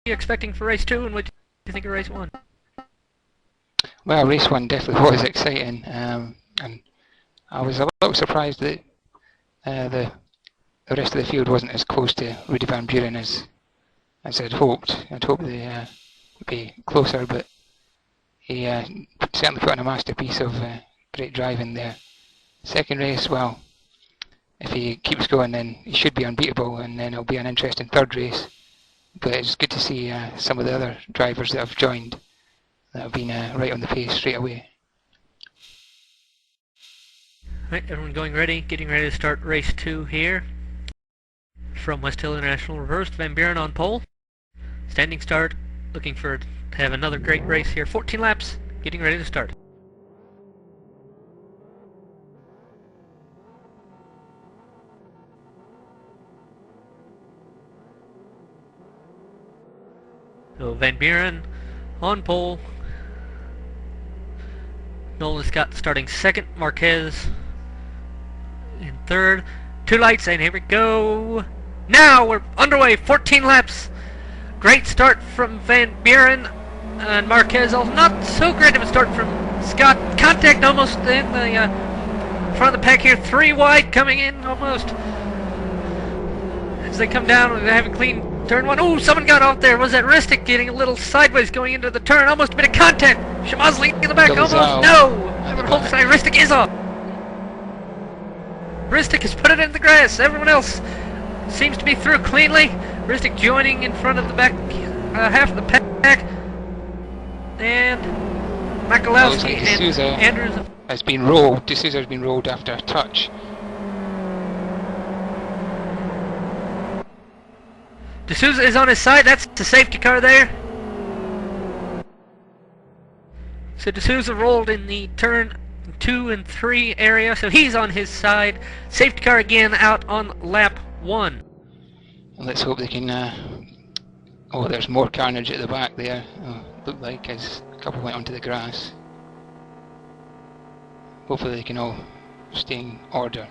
you expecting for race 2, and what do you think of race 1? Well, race 1 definitely was exciting, and I was a little surprised that the rest of the field wasn't as close to Rudy Van Buren as I'd hoped. I'd hoped they would be closer, but he certainly put on a masterpiece of great driving there. Second race, well, if he keeps going, then he should be unbeatable, and then it'll be an interesting third race. But it's good to see some of the other drivers that have joined that have been right on the pace straight away. Right, everyone getting ready to start race 2 here. From Westhill International Reversed, Van Buren on pole. Standing start, looking to have another great race here. 14 laps, getting ready to start. So Van Buren on pole. Nolan Scott starting second. Marquez in third. 2 lights, and here we go. Now we're underway. 14 laps. Great start from Van Buren and Marquez. Also not so great of a start from Scott. Contact almost in the front of the pack here. 3 wide coming in almost. As they come down, they have a clean turn 1. Oh, someone got off there. Was that Ristic getting a little sideways going into the turn? Almost a bit of contact. Shamazli in the back. Almost. No! Ristic is off. Ristic has put it in the grass. Everyone else seems to be through cleanly. Ristic joining in front of the back half of the pack. And Makalowski and Andrews has been rolled. D'Souza has been rolled after a touch. D'Souza is on his side. That's the safety car there. So D'Souza rolled in the turn 2 and 3 area, so he's on his side. Safety car again out on lap 1. Let's hope they can. Oh, there's more carnage at the back there. Looked like as a couple went onto the grass. Hopefully they can all stay in order.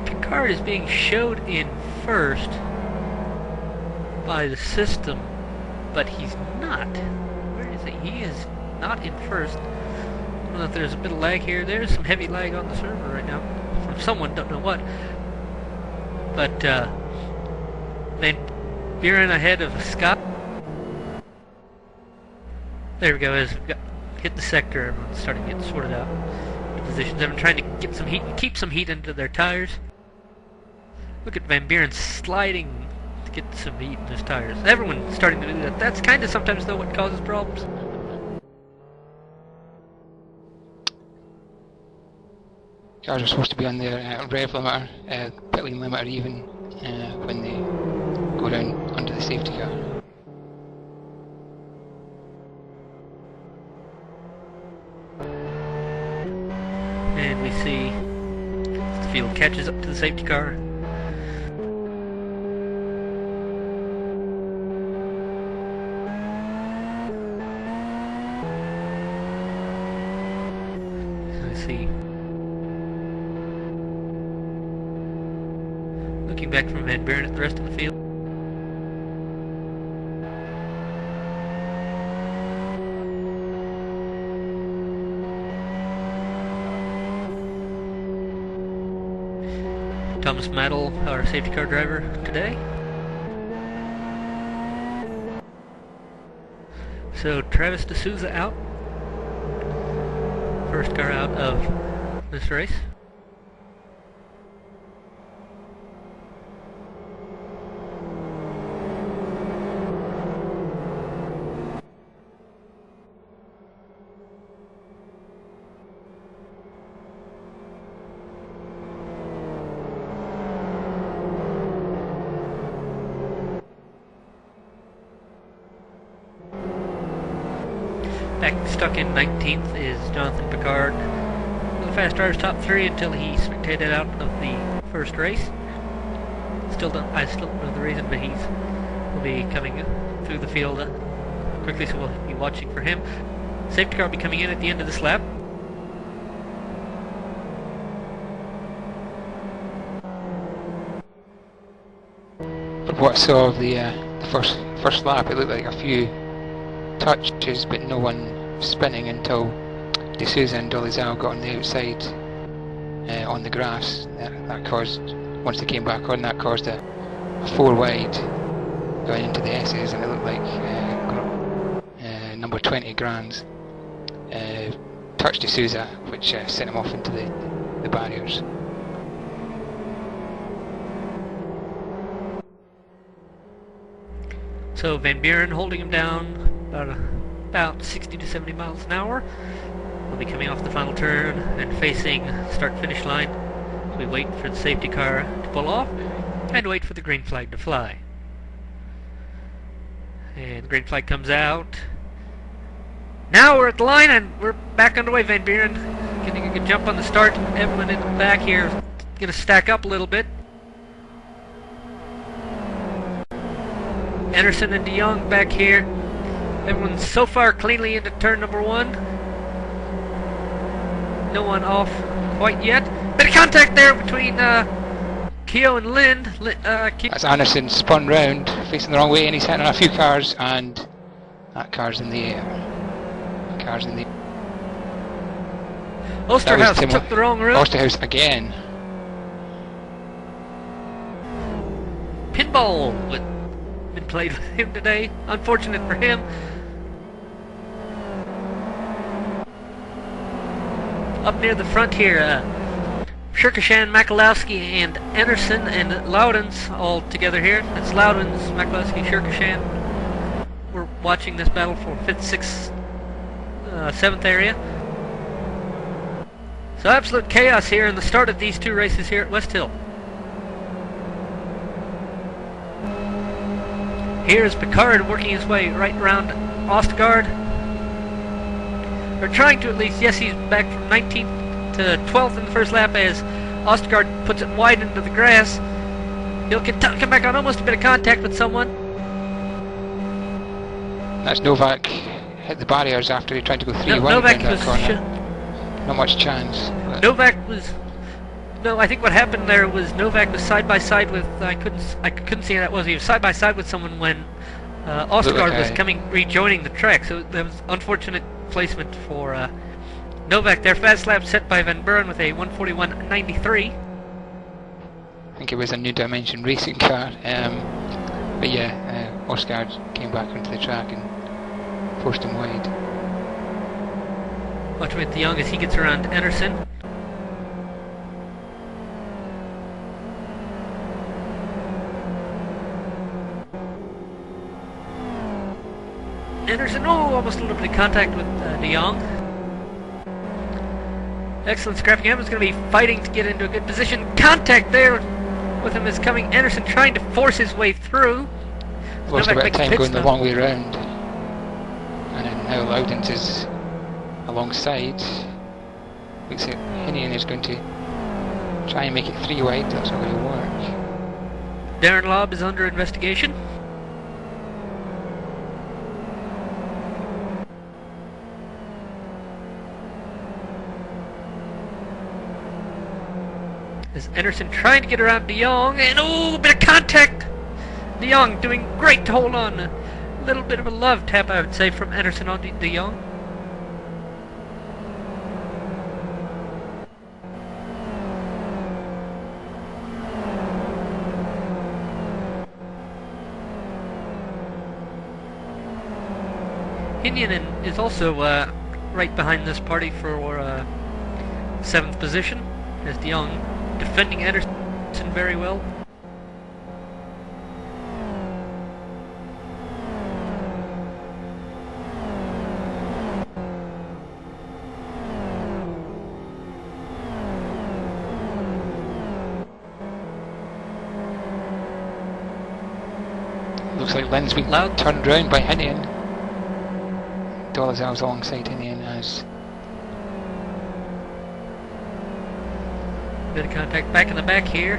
Picard is being showed in first by the system, but he's not. Where is he? He is not in first. I don't know if there's a bit of lag here. There's some heavy lag on the server right now from someone, don't know what. But Van Buren ahead of Scott. There we go. As we hit the sector, everyone's starting to get sorted out. The positions. Everyone trying to get some heat, keep some heat into their tires. Look at Van Buren sliding to get some heat in his tires. Everyone's starting to do that. That's kind of sometimes though what causes problems. Cars are supposed to be on their rev limiter, pit lane limiter even, when they go down under the safety car. And we see the field catches up to the safety car. So we see looking back from Van Buren at the rest of the field. Thomas Maddle, our safety car driver today. So Travis D'Souza out. First car out of this race. Back stuck in 19th is Jonathan Picard. The fast drivers top 3 until he spectated out of the first race. I still don't know the reason, but will be coming through the field quickly, so we'll be watching for him. Safety car will be coming in at the end of this lap. For what I saw of the first lap, it looked like a few touches, but no one spinning until D'Souza and Dolizal got on the outside on the grass. That caused, once they came back on, that caused a 4 wide going into the S's, and it looked like number 20 Grands touched D'Souza, which sent him off into the barriers. So Van Buren holding him down about 60 to 70 miles an hour. We'll be coming off the final turn and facing start-finish line. We wait for the safety car to pull off and wait for the green flag to fly. And the green flag comes out. Now we're at the line and we're back underway. Van Buren getting a good jump on the start. Everyone in the back here is going to stack up a little bit. Anderson and De Jong back here. Everyone's so far cleanly into turn number 1. No one off quite yet. Bit of contact there between Keogh and Lind. As Anderson spun round, facing the wrong way, and he's hitting on a few cars, and that car's in the air. Car's in the. Osterhaus took the wrong route. Osterhaus again. Pinball been played with him today. Unfortunate for him. Up near the front here, Shirkishan, Makalowski, and Anderson and Loudons all together here. That's Loudons, Makalowski, Shirkishan. We're watching this battle for 5th, 6th, 7th area. So absolute chaos here in the start of these two races here at Westhill. Here's Picard working his way right around Ostgaard. Or trying to at least. Yes, he's back from 19th to 12th in the first lap as Ostgaard puts it wide into the grass. He'll come back on almost a bit of contact with someone. That's Novak hit the barriers after he tried to go 3 wide Novak around that corner. Not much chance. Novak was. No, I think what happened there was Novak was side by side with. I couldn't see how that was. He was side by side with someone when Ostgaard was rejoining the track. So that was unfortunate placement for Novak there. Fast lap set by Van Buren with a 1:41.93. I think it was a New Dimension racing car. But yeah, Ostgaard came back onto the track and forced him wide. Watch with De Jong as he gets around Anderson. Anderson, almost a little bit of contact with De Jong. Excellent scrapping. Evans going to be fighting to get into a good position. Contact there with him is coming. Anderson trying to force his way through. Lost a bit of time going the long way round. And then now Loudons is alongside. Looks like Hinian is going to try and make it 3 wide. That's not going to work. Darren Lobb is under investigation. As Anderson trying to get around De Jong, and bit of contact! De Jong doing great to hold on. A little bit of a love tap, I would say, from Anderson on De Jong. Hinian is also right behind this party for 7th position, as De Jong defending Anderson very well. Looks like Lynn's been turned round by Hinian. Dolizal's alongside Hinian as bit of contact back in the back here.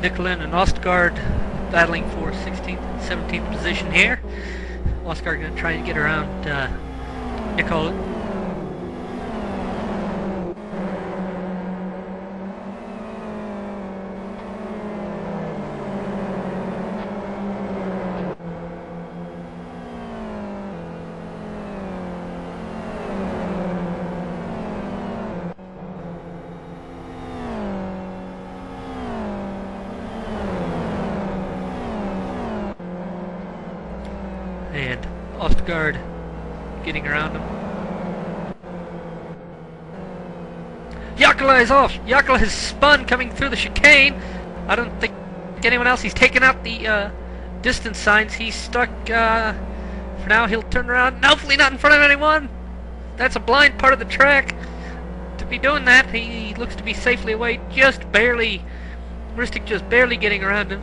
Nicolin and Ostgaard battling for 16th and 17th position here. Ostgaard going to try and get around Nicol. And Ostgaard getting around him. Jakala is off! Jakala has spun coming through the chicane. I don't think anyone else. He's taken out the distance signs. He's stuck. For now, he'll turn around. Hopefully not in front of anyone. That's a blind part of the track. To be doing that, he looks to be safely away. Just barely. Ristic just barely getting around him.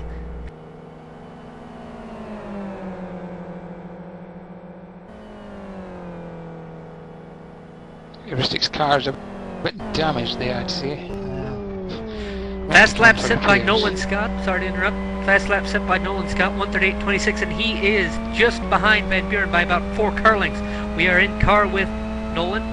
Ristic's car's a bit damaged there, I'd say. Fast lap set by Nolan Scott. Sorry to interrupt. Fast lap set by Nolan Scott, 1:38.26, and he is just behind Van Buren by about 4 car lengths. We are in car with Nolan.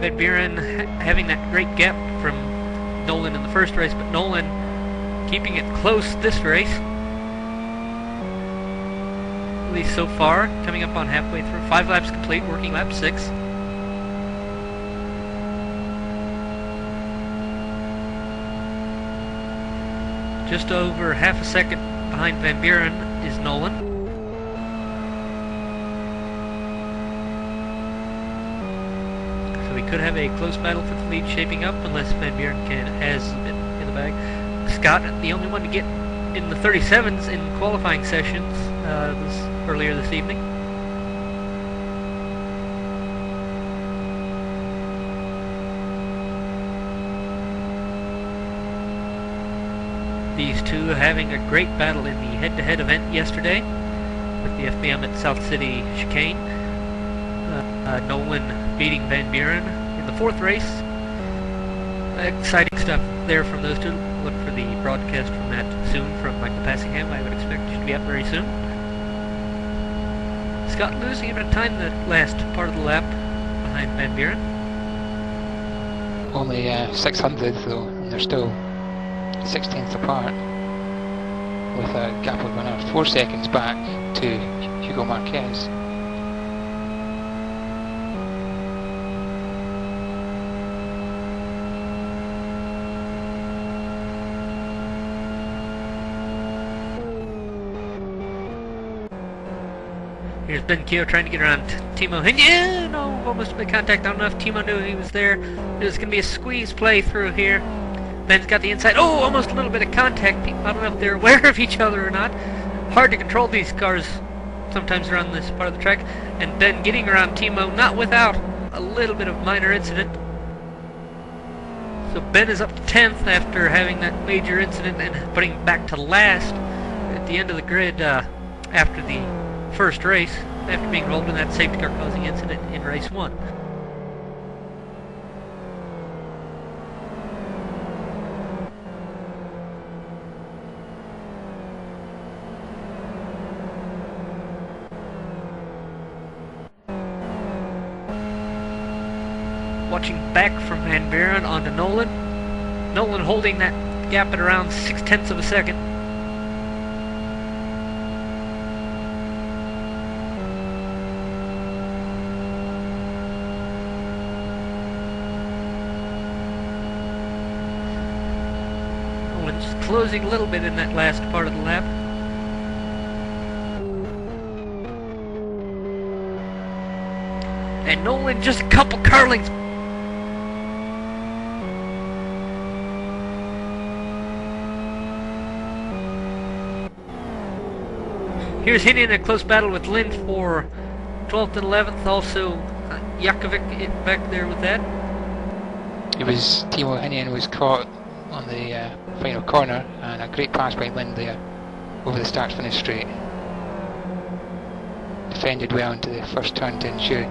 Van Buren having that great gap from Nolan in the first race, but Nolan keeping it close this race. At least so far, coming up on halfway through. 5 laps complete, working lap 6. Just over half a second behind Van Buren is Nolan. So we could have a close battle for the lead shaping up unless Van Buren has a bit in the bag. Scott, the only one to get in the 37s in qualifying sessions earlier this evening. These two having a great battle in the head-to-head event yesterday with the FBM at South City Chicane. Nolan beating Van Buren in the 4th race. Exciting stuff there from those two. Look for the broadcast from that soon from Michael Passingham. I would expect it to be up very soon. Scott losing a bit of time the last part of the lap behind Van Buren. Only 600 though, and they're still 16th apart, with a gap of another 4 seconds back to Hugo Marquez. Here's Ben Keogh trying to get around Timo. And yeah, no, almost made contact. I don't know if Timo knew he was there. There's going to be a squeeze play through here. Ben's got the inside. Oh, almost a little bit of contact. I don't know if they're aware of each other or not. Hard to control these cars sometimes around this part of the track. And Ben getting around Timo, not without a little bit of minor incident. So Ben is up to 10th after having that major incident and putting back to last at the end of the grid after the first race, after being rolled in that safety car causing incident in race 1. Watching back from Van Buren onto Nolan. Nolan holding that gap at around 0.6 of a second. Just closing a little bit in that last part of the lap. And Nolan just a couple car lengths. Here's hitting in a close battle with Lind for 12th and 11th. Also, Jakovic back there with that. It was Timo Hinian was caught on the final corner, and a great pass by Lind there over the start-finish straight. Defended well into the first turn to ensure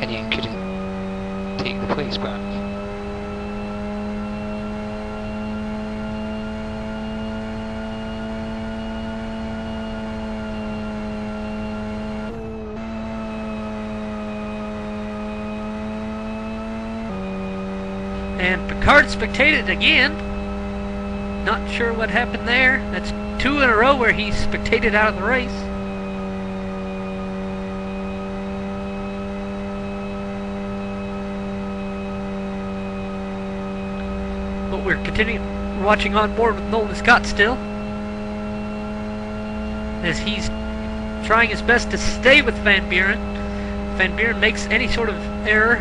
Hinian couldn't take the place back. And Picard spectated again. Not sure what happened there. That's 2 in a row where he spectated out of the race. we're continuing watching on board with Nolan Scott still, as he's trying his best to stay with Van Buren. If Van Buren makes any sort of error,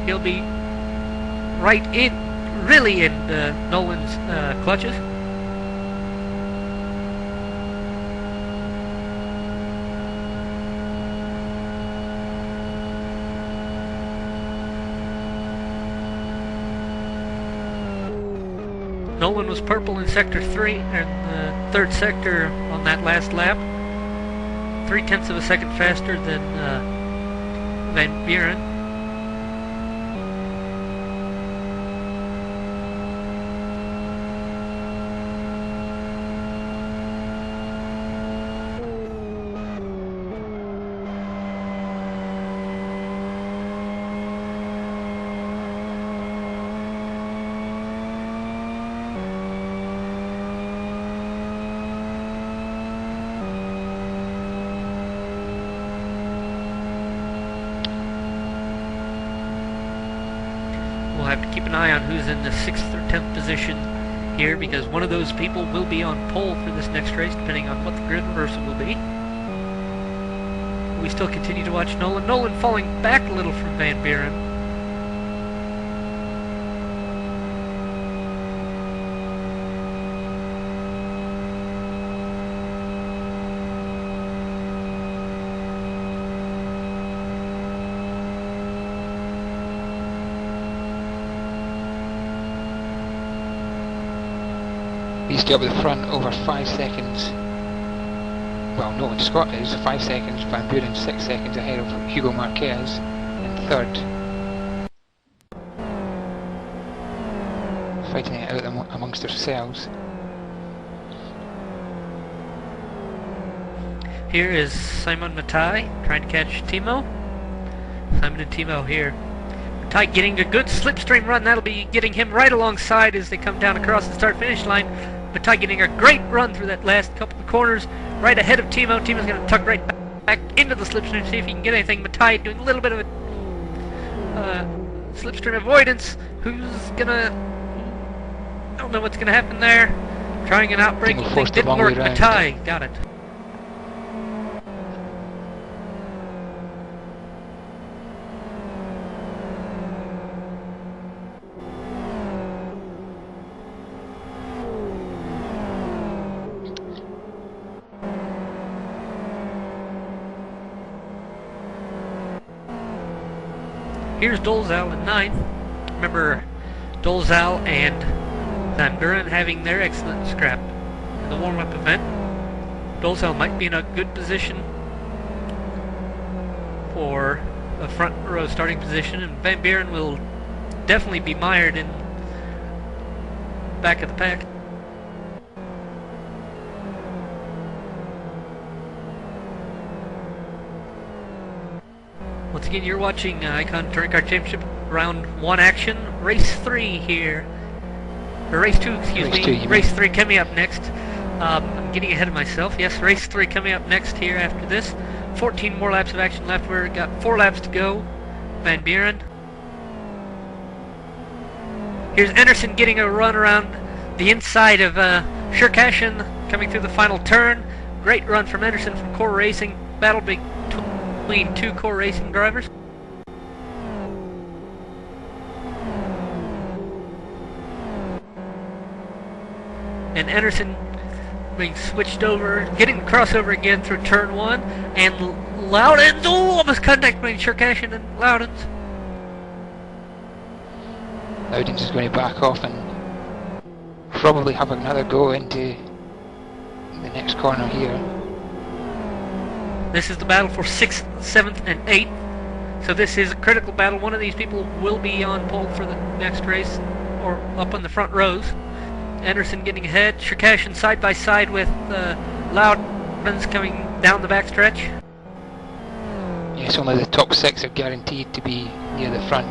he'll be right in, really in Nolan's clutches. Nolan was purple in Sector 3 and the third sector on that last lap. 0.3 of a second faster than Van Buren. We'll have to keep an eye on who's in the 6th or 10th position here, because one of those people will be on pole for this next race, depending on what the grid reversal will be. We still continue to watch Nolan. Nolan falling back a little from Van Buren. He's got up the front over 5 seconds. Well, no, Scott is 5 seconds. Van Buren 6 seconds ahead of Hugo Marquez in third. Fighting it out amongst themselves. Here is Simon Matai trying to catch Timo. Simon and Timo here. Matai getting a good slipstream run. That'll be getting him right alongside as they come down across the start-finish line. Matai getting a great run through that last couple of corners, right ahead of Timo. Timo's going to tuck right back into the slipstream, see if he can get anything. Matai doing a little bit of a slipstream avoidance. Who's going to... I don't know what's going to happen there. Trying an outbreak. Didn't work. Matai got it. Here's Dolezal in 9th. Remember, Dolezal and Van Buren having their excellent scrap in the warm-up event. Dolezal might be in a good position for a front row starting position, and Van Buren will definitely be mired in back of the pack. Once again, you're watching iCON Touring Car Championship Round 1 action. Race 3 here. Or Race 2, excuse me. Race 3 coming up next. I'm getting ahead of myself. Yes, Race 3 coming up next here after this. 14 more laps of action left. We've got 4 laps to go. Van Buren. Here's Anderson getting a run around the inside of Shurkashin coming through the final turn. Great run from Anderson from Core Racing. Battle between 2 Core Racing drivers. And Anderson being switched over, getting the crossover again through turn 1, and Loudons, oh, almost contact between Shurkashin and Loudons. Loudons is going to back off and probably have another go into the next corner here. This is the battle for 6th, 7th, and 8th. So this is a critical battle. One of these people will be on pole for the next race, or up on the front rows. Anderson getting ahead. Shurkashin side by side with Loudons coming down the backstretch. Yes, only the top 6 are guaranteed to be near the front.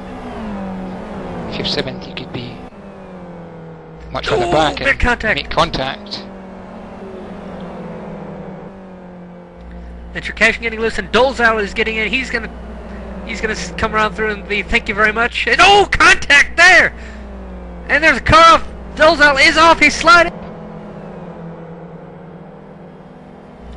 If you're 7th, you could be much further back and make contact. And Shurkashin getting loose, and Dolezal is getting in. He's gonna come around through and be thank you very much. And oh, contact there! And there's a car off Dolezal is off, he's sliding!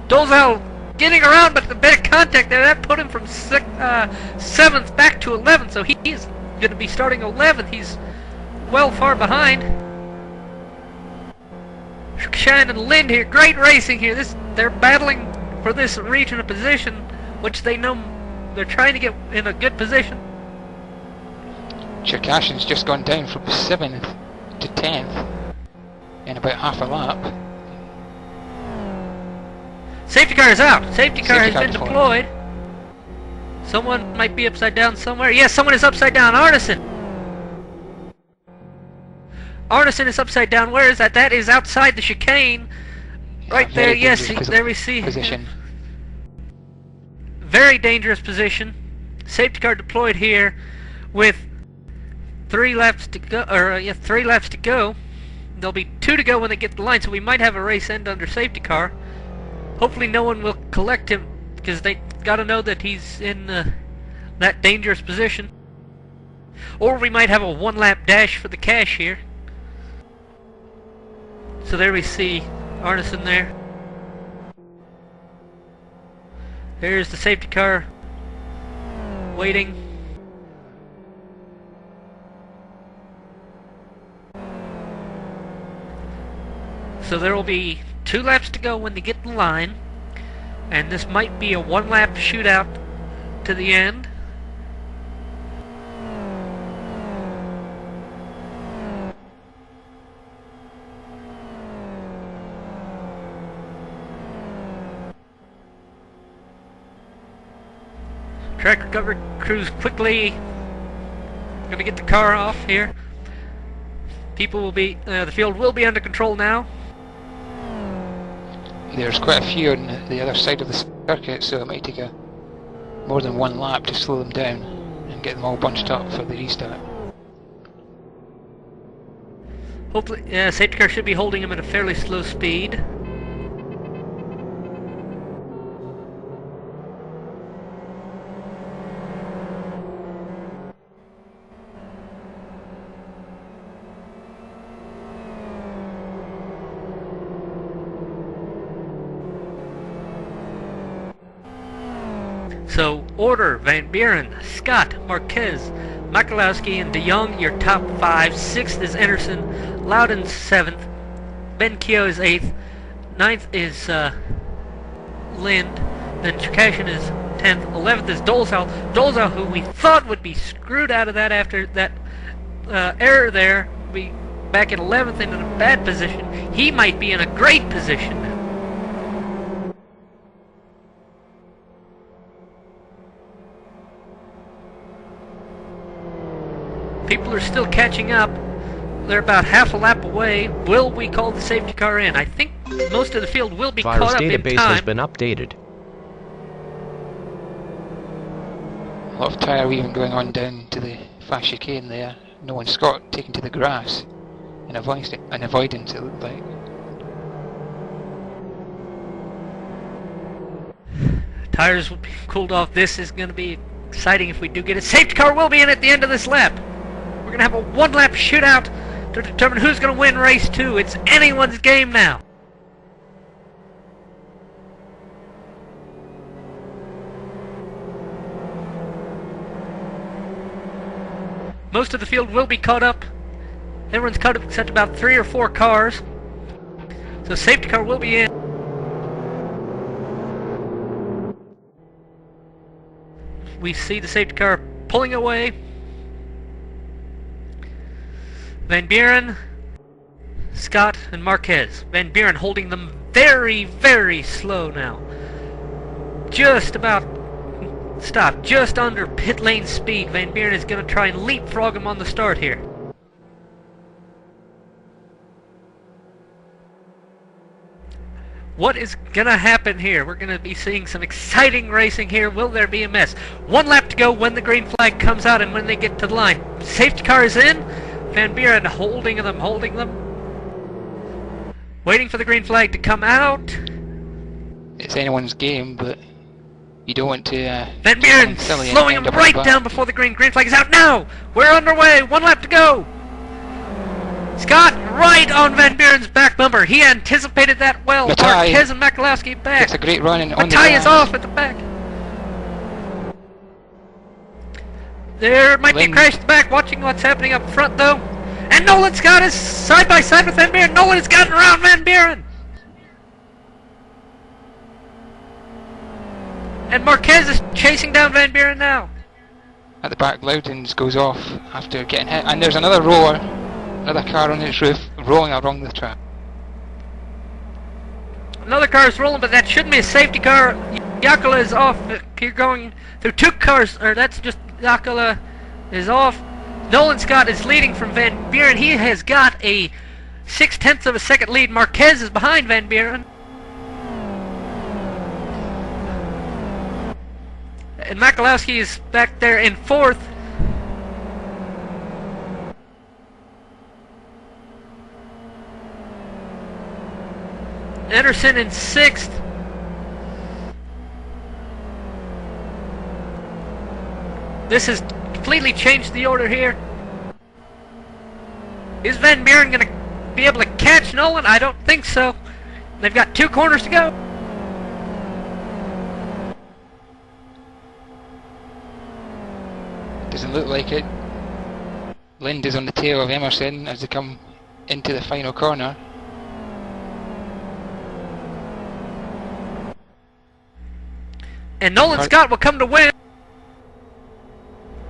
Dolezal getting around, but a bit of contact there, that put him from 7th back to 11th, so he is going to be starting 11th. He's well far behind. Shine and Lind here, great racing here. They're battling for this region of position, which they know they're trying to get in a good position. Cherkashin's just gone down from 7th to 10th in about half a lap. Safety car is out. Safety car has been deployed. Someone might be upside down somewhere. Yes, someone is upside down. Arneson. Arneson is upside down. Where is that? That is outside the chicane. Right there. Yes, there we see. Position. Very dangerous position. Safety car deployed here with 3 laps to go. Or 3 laps to go. There'll be 2 to go when they get the line, so we might have a race end under safety car. Hopefully no one will collect him, because they gotta know that he's in that dangerous position. Or we might have a 1-lap dash for the cash here. So there we see Arneson there. There's the safety car waiting. So there will be 2 laps to go when they get the line, and this might be a 1-lap shootout to the end. Track recovery crews quickly gonna get the car off here. People will be, the field will be under control now. There's quite a few on the other side of the circuit, so it might take more than 1 lap to slow them down and get them all bunched up for the restart. Hopefully, safety car should be holding him at a fairly slow speed. So, order: Van Buren, Scott, Marquez, Michalowski, and De Jong, your top 5. 6th is Anderson, Loudon 7th, Ben Keogh is 8th, 9th is Lind, then Cherkashin is 10th, 11th is Dolezal. Dolezal, who we thought would be screwed out of that after that error there, will be back at 11th and in a bad position. He might be in a great position now. People are still catching up. They're about half a lap away. Will we call the safety car in? I think most of the field will be caught up in time. Virus database has been updated. A lot of tyre weaving going on down to the fast chicane there. No one Scott taken to the grass and avoidance, it looked like. Tires will be cooled off. This is going to be exciting if we do get it. Safety car will be in at the end of this lap. We're going to have a 1-lap shootout to determine who's going to win race 2. It's anyone's game now. Most of the field will be caught up. Everyone's caught up except about 3 or 4 cars. So safety car will be in. We see the safety car pulling away. Van Buren, Scott, and Marquez. Van Buren holding them very, very slow now. Just about stopped, just under pit lane speed. Van Buren is going to try and leapfrog him on the start here. What is going to happen here? We're going to be seeing some exciting racing here. Will there be a mess? 1 lap to go when the green flag comes out and when they get to the line. Safety car is in. Van Buren holding them. Waiting for the green flag to come out. It's anyone's game, but you don't want to... Van Buren slowing him right down before the green flag is out now! We're underway! 1 lap to go! Scott right on Van Buren's back bumper. He anticipated that well. Matai Marquez and Makalowski back. It's a great run on the Matai is grass. off at the back. There might be a crash at the back. Watching what's happening up front, though. And Nolan Scott is side by side with Van Buren. Nolan has gotten around Van Buren. And Marquez is chasing down Van Buren now. At the back, Loudons goes off after getting hit. And there's another roller, another car on its roof, rolling along the track. Another car is rolling, but that shouldn't be a safety car. Yakula is off. You're going through two cars, or that's just Yakula is off. Nolan Scott is leading from Van Buren. He has got a 0.6 of a second lead. Marquez is behind Van Buren. And Makalowski is back there in fourth. Anderson in sixth. This has completely changed the order here. Is Van Buren going to be able to catch Nolan? I don't think so. They've got 2 corners to go. Doesn't look like it. Lind is on the tail of Emerson as they come into the final corner. And Nolan Scott will come to win.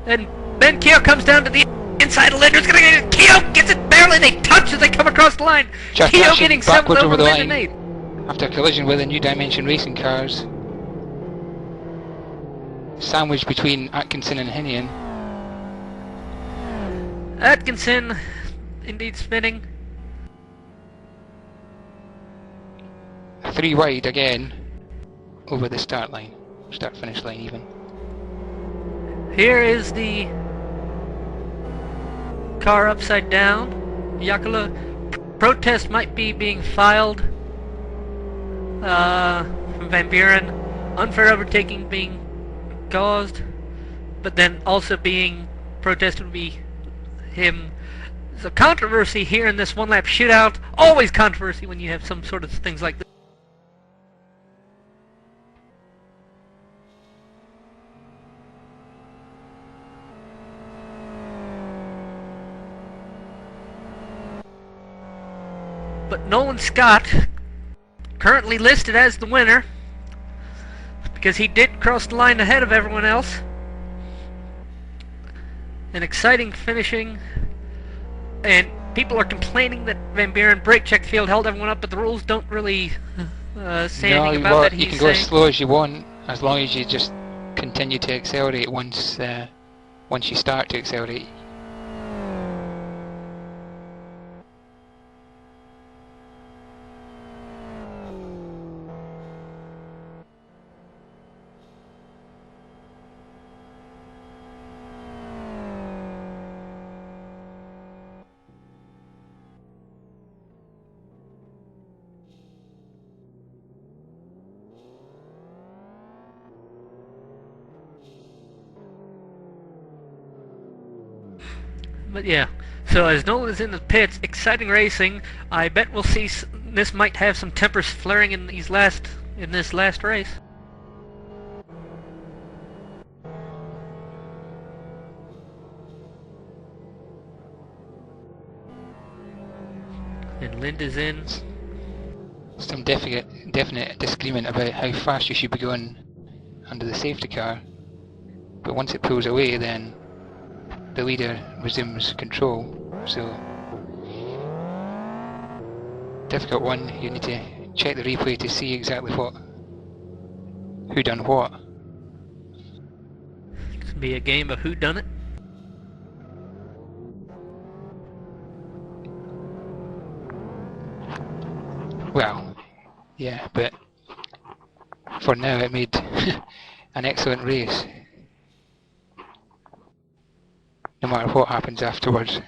And Ben Keogh comes down to the inside of Lind. Who's going to get it? Keogh gets it barely. They touch as they come across the line. Keogh getting 7th over the line. 8th. After a collision with the New Dimension racing cars. Sandwiched between Atkinson and Hinian. Atkinson indeed spinning. 3 wide again over the start finish line even. Here is the car upside down. Yakula protest might be being filed from Van Buren. Unfair overtaking being caused, but then also being protested would be him. So controversy here in this one-lap shootout. Always controversy when you have some sort of things like this. But Nolan Scott, currently listed as the winner, because he did cross the line ahead of everyone else. An exciting finishing, and people are complaining that Van Buren brake check field held everyone up, but the rules don't really say anything about that. You can go as slow as you want, as long as you just continue to accelerate once you start to accelerate. But yeah, so as Nolan is in the pits, exciting racing. I bet we'll see this might have some tempers flaring in this last race. And Lind is in. Some definite disagreement about how fast you should be going under the safety car, but once it pulls away, then the leader resumes control. So difficult one. You need to check the replay to see exactly who done what. It's gonna be a game of who done it. Well, yeah, but for now it made an excellent race, no matter what happens afterwards.